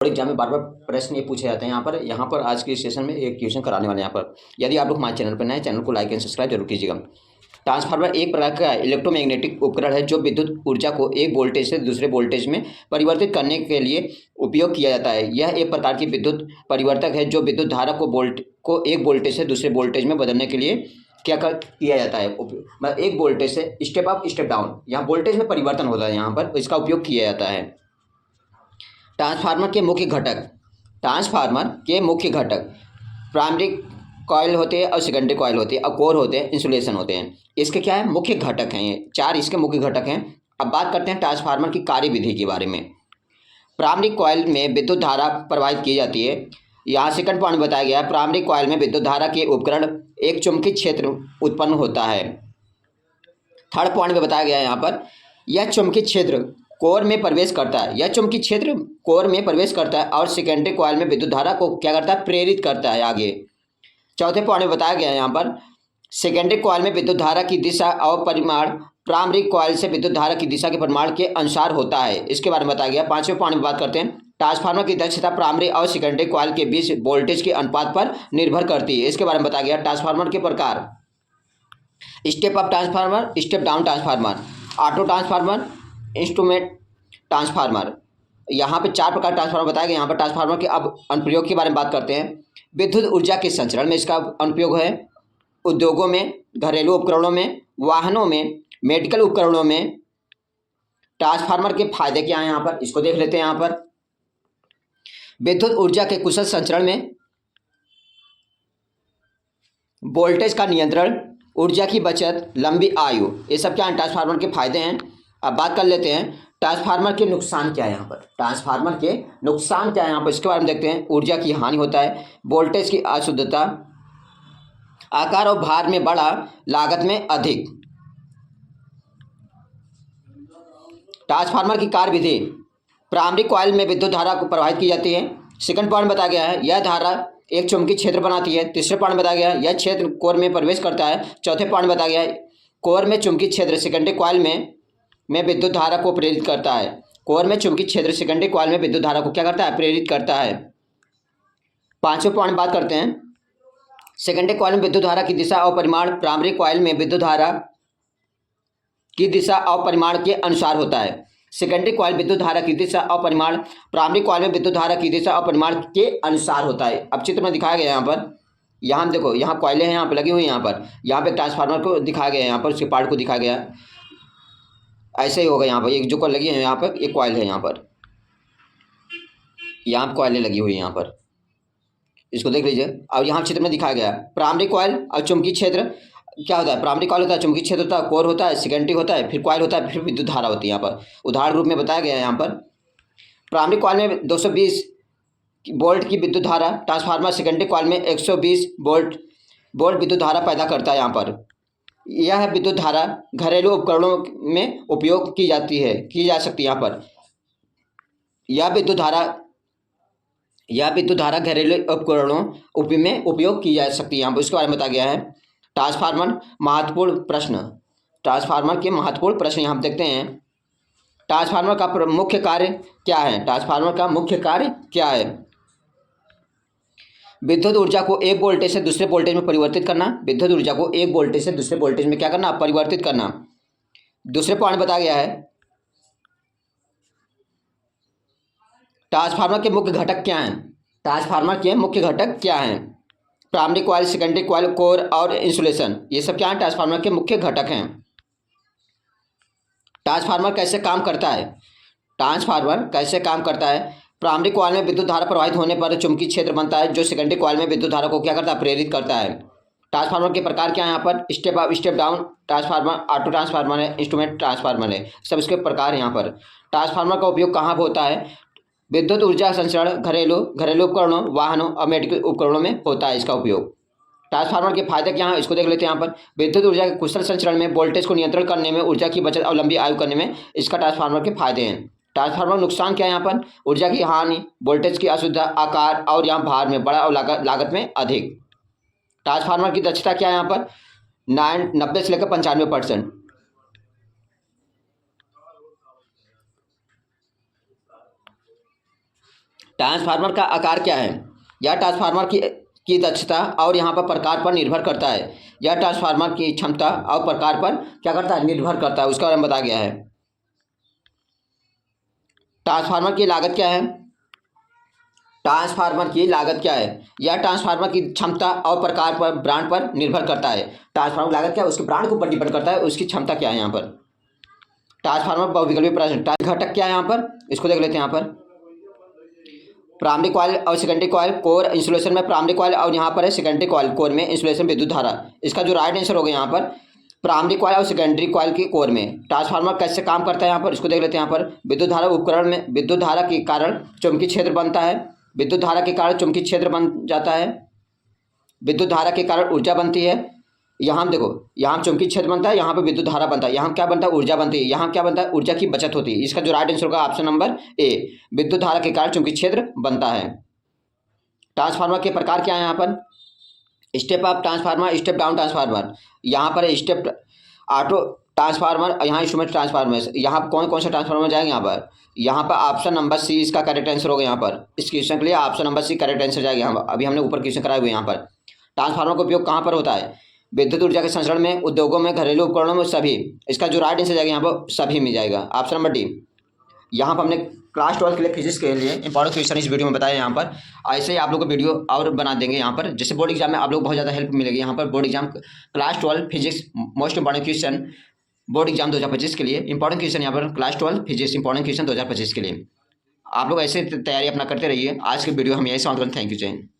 Exam में बार बार प्रश्न ये पूछे जाते हैं। यहाँ पर आज के सेशन में एक क्वेश्चन कराने वाले हैं। यहाँ पर यदि आप लोग हमारे चैनल पर नए, चैनल को लाइक एंड सब्सक्राइब जरूर कीजिएगा। ट्रांसफार्मर एक प्रकार का इलेक्ट्रोमैग्नेटिक उपकरण है जो विद्युत ऊर्जा को एक वोल्टेज से दूसरे वोल्टेज में परिवर्तित करने के लिए उपयोग किया जाता है। यह एक प्रकार की विद्युत परिवर्तक है जो विद्युत धारा को एक वोल्टेज से दूसरे वोल्टेज में बदलने के लिए किया जाता है। मतलब एक वोल्टेज से स्टेप अप स्टेप डाउन, यहाँ वोल्टेज में परिवर्तन होता है, यहाँ पर इसका उपयोग किया जाता है। ट्रांसफार्मर के मुख्य घटक प्राइमरी कॉइल होते हैं और सेकेंडरी कॉइल होते हैं और कोर होते हैं, इंसुलेशन होते हैं। इसके क्या है, मुख्य घटक हैं। ये चार इसके मुख्य घटक हैं। अब बात करते हैं ट्रांसफार्मर की कार्यविधि के बारे में। प्राइमरी कॉइल में विद्युत धारा प्रवाहित की जाती है। यहाँ सेकंड पॉइंट बताया गया है, प्राइमरी कॉइल में विद्युत धारा के उपकरण एक चुंबकीय क्षेत्र उत्पन्न होता है। थर्ड पॉइंट में बताया गया है यहाँ पर, यह चुंबकीय क्षेत्र कोर में प्रवेश करता है। यह चुंबकीय क्षेत्र कोर में प्रवेश करता है और सेकेंडरी कॉइल में विद्युत धारा को क्या करता है, प्रेरित करता है आगे। चौथे पॉइंट में बताया गया है यहाँ पर, सेकेंडरी कॉइल में विद्युत धारा की दिशा और परिमाण प्राइमरी कॉइल से विद्युत धारा की दिशा के परिमाण के अनुसार होता है। इसके बारे में बताया गया। पांचवें पॉइंट में बात करते हैं, ट्रांसफार्मर की दक्षता प्राइमरी और सेकेंडरी कॉइल के बीच वोल्टेज के अनुपात पर निर्भर करती है। इसके बारे में बताया गया। ट्रांसफार्मर के प्रकार, step up transformer, step down transformer, auto transformer, instrument transformer. यहाँ पे चार प्रकार ट्रांसफार्मर बताया गया। यहाँ पर ट्रांसफार्मर के अब अनुप्रयोग के बारे में बात करते हैं। विद्युत ऊर्जा के संचरण में इसका अनुप्रयोग है, उद्योगों में, घरेलू उपकरणों में, वाहनों में, मेडिकल उपकरणों में। ट्रांसफार्मर के फायदे क्या हैं यहाँ पर, इसको देख लेते हैं। यहाँ पर विद्युत ऊर्जा के कुशल संचरण में वोल्टेज का नियंत्रण, ऊर्जा की बचत, लंबी आयु, ये सब क्या है, ट्रांसफार्मर के फायदे हैं। अब बात कर लेते हैं ट्रांसफार्मर के नुकसान क्या है। यहाँ पर ट्रांसफार्मर के नुकसान क्या है, यहाँ पर इसके बारे में देखते हैं। ऊर्जा की हानि होता है, वोल्टेज की अशुद्धता, आकार और भार में बड़ा, लागत में अधिक। ट्रांसफार्मर की कार्यविधि, प्राइमरी कॉइल में विद्युत धारा को प्रवाहित की जाती है। सेकंड पॉइंट बताया गया है, यह धारा एक चुंबकीय क्षेत्र बनाती है। तीसरे पॉइंट बताया गया है, यह क्षेत्र कोर में प्रवेश करता है। चौथे पॉइंट बताया गया है, कोर में चुंबकीय क्षेत्र सेकेंडरी कॉइल में विद्युत धारा को प्रेरित करता है। कोर में चुंबकीय क्षेत्र सेकेंडरी कॉइल में विद्युत धारा को क्या करता है, प्रेरित करता है। पांचवें पॉइंट बात करते हैं, सेकेंडरी कॉइल में विद्युत धारा की दिशा और परिमाण प्राइमरी कॉइल में विद्युत धारा की दिशा और परिमाण के अनुसार होता है। सेकेंडरी कॉइल विद्युत धारा की दिशा और परिमाण प्राइमरी कॉइल में विद्युत धारा की दिशा और परिमाण के अनुसार होता है। अब चित्र में दिखाया गया है। यहाँ पर यहाँ देखो, यहाँ कॉइलें हैं, यहाँ पर लगी हुई हैं। यहाँ पे ट्रांसफार्मर को दिखाया गया है, यहाँ पर उसके पार्ट को दिखाया गया है। ऐसे ही होगा। यहाँ पर एक जो कॉइल लगी है, यहाँ पर एक कॉइल है, यहाँ पर कॉइलें लगी हुई है यहाँ पर, इसको देख लीजिए। अब यहाँ चित्र में दिखाया गया प्राइमरी कॉइल और चुंबकीय क्षेत्र क्या होता है। प्राइमरी कॉइल होता है, चुंबकीय क्षेत्र होता है, कोर होता है, सेकेंडरी होता है, फिर कॉइल होता है, फिर विद्युत धारा होती है। यहाँ पर उदाहरण रूप में बताया गया है। यहाँ पर प्राइमरी कॉइल में 220 वोल्ट की विद्युत धारा ट्रांसफार्मर सेकेंडरी कॉइल में 120 वोल्ट विद्युत धारा पैदा करता है। यहाँ पर यह विद्युत धारा घरेलू उपकरणों में उपयोग की जा सकती है। यहाँ पर यह विद्युत धारा घरेलू उपकरणों में उपयोग की जा सकती है। यहाँ पर इसके बारे में बताया गया है। ट्रांसफार्मर के महत्वपूर्ण प्रश्न यहाँ देखते हैं। ट्रांसफार्मर का मुख्य कार्य क्या है। विद्युत ऊर्जा को एक वोल्टेज से दूसरे वोल्टेज में परिवर्तित करना। विद्युत ऊर्जा को एक वोल्टेज से दूसरे वोल्टेज में क्या करना, परिवर्तित करना। दूसरे पॉइंट बताया गया है, ट्रांसफार्मर के मुख्य घटक क्या हैं। Primary coil, secondary coil, core और इंसुलेशन, ये सब क्या है, ट्रांसफार्मर के मुख्य घटक हैं। ट्रांसफार्मर कैसे काम करता है। प्राइमरी कॉइल में विद्युत धारा प्रवाहित होने पर चुंबकीय क्षेत्र बनता है जो सेकेंडरी कॉइल में विद्युत धारा को क्या करता है, प्रेरित करता है। ट्रांसफार्मर के प्रकार क्या है, यहाँ पर step up step down transformer, auto transformer है, इंस्ट्रूमेंट ट्रांसफार्मर है, सब इसके प्रकार हैं। यहाँ पर ट्रांसफार्मर का उपयोग कहाँ होता है, विद्युत ऊर्जा संचरण, घरेलू उपकरणों, वाहनों और मेडिकल उपकरणों में होता है इसका उपयोग। ट्रांसफार्मर के फायदे क्या हैं, इसको देख लेते हैं। यहाँ पर विद्युत ऊर्जा के कुशल संचरण में, वोल्टेज को नियंत्रण करने में, ऊर्जा की बचत और लंबी आयु करने में इसका ट्रांसफार्मर के फायदे हैं। ट्रांसफार्मर नुकसान क्या है, यहाँ पर ऊर्जा की हानि, वोल्टेज की अशुद्धता, आकार और यहाँ भार में बड़ा और लागत में अधिक। ट्रांसफार्मर की दक्षता क्या है, यहाँ पर 90 से लेकर 95%। ट्रांसफार्मर का आकार क्या है? यह ट्रांसफार्मर की दक्षता और यहाँ पर प्रकार पर निर्भर करता है। यह ट्रांसफार्मर की क्षमता और प्रकार पर क्या करता है? निर्भर करता है। उसका बारे में बताया गया है। ट्रांसफार्मर की लागत क्या है? ट्रांसफार्मर की लागत क्या है? यह ट्रांसफार्मर की क्षमता और प्रकार पर, ब्रांड पर निर्भर करता है। ट्रांसफार्मर की लागत क्या है? उसके ब्रांड के ऊपर डिपेंड करता है, उसकी क्षमता क्या है। यहाँ पर ट्रांसफार्मर बहुविकल्पी प्रश्न। घटक क्या है यहाँ पर? इसको देख लेते हैं। यहाँ पर प्राइमरी कॉइल और सेकेंडरी कॉइल कोर इंसुलेशन में प्राइमरी कॉइल और यहाँ पर है सेकेंडरी कॉइल कोर में इंसुलेशन विद्युत धारा। इसका जो राइट आंसर होगा यहाँ पर प्राइमरी कॉइल और सेकेंडरी कॉइल की कोर में। ट्रांसफार्मर कैसे काम करता है यहाँ पर? इसको देख लेते हैं। यहाँ पर विद्युत धारा उपकरण में विद्युत धारा के कारण चुंबकीय क्षेत्र बनता है। विद्युत धारा के कारण चुंबकीय क्षेत्र बन जाता है। विद्युत धारा के कारण ऊर्जा बनती है। यहाँ देखो, यहाँ चुंबकीय क्षेत्र बनता है, यहाँ पर विद्युत धारा बनता है, यहाँ क्या बनता है? ऊर्जा बनती है। यहाँ क्या बनता है? ऊर्जा की बचत होती है। इसका जो राइट आंसर होगा ऑप्शन नंबर ए, विद्युत धारा के कारण चुंबकीय क्षेत्र बनता है। ट्रांसफार्मर के प्रकार क्या है? यहाँ पर step up transformer, step down transformer. यहाँ पर स्टेप ऑटो ट्रांसफार्मर, यहाँ इंस्ट्रूमेंट ट्रांसफार्मर। यहाँ कौन कौन सा ट्रांसफार्मर जाएंगे? यहाँ पर ऑप्शन नंबर सी इसका करेक्ट आंसर होगा। यहाँ पर इस क्वेश्चन के लिए option number C correct answer जाएगा। यहाँ अभी हमने ऊपर क्वेश्चन कराए हुए। यहाँ पर ट्रांसफार्मर का उपयोग कहाँ पर होता है? विद्युत ऊर्जा के संचरण में, उद्योगों में, घरेलू उपकरणों में, सभी। इसका जो राइट आंसर जाएगा यहाँ पर सभी में जाएगा, ऑप्शन नंबर डी। यहाँ पर हमने क्लास 12 के लिए फिजिक्स के लिए इंपॉर्टेंट क्वेश्चन इस वीडियो में बताया। यहाँ पर ऐसे ही आप लोग को वीडियो और बना देंगे। यहाँ पर जैसे बोर्ड एग्जाम में आप लोग बहुत ज़्यादा हेल्प मिलेगी। यहाँ पर board exam class 12 physics most important question board exam 2025 के लिए इंपॉर्टेंट क्वेश्चन। यहाँ पर क्लास 12 फिजिक्स इंपॉर्टेंट क्वेश्चन 2025 के लिए आप लोग ऐसे तैयारी अपना करते रहिए। आज की वीडियो हम यही समाप्त करें। थैंक यू जय हिंद।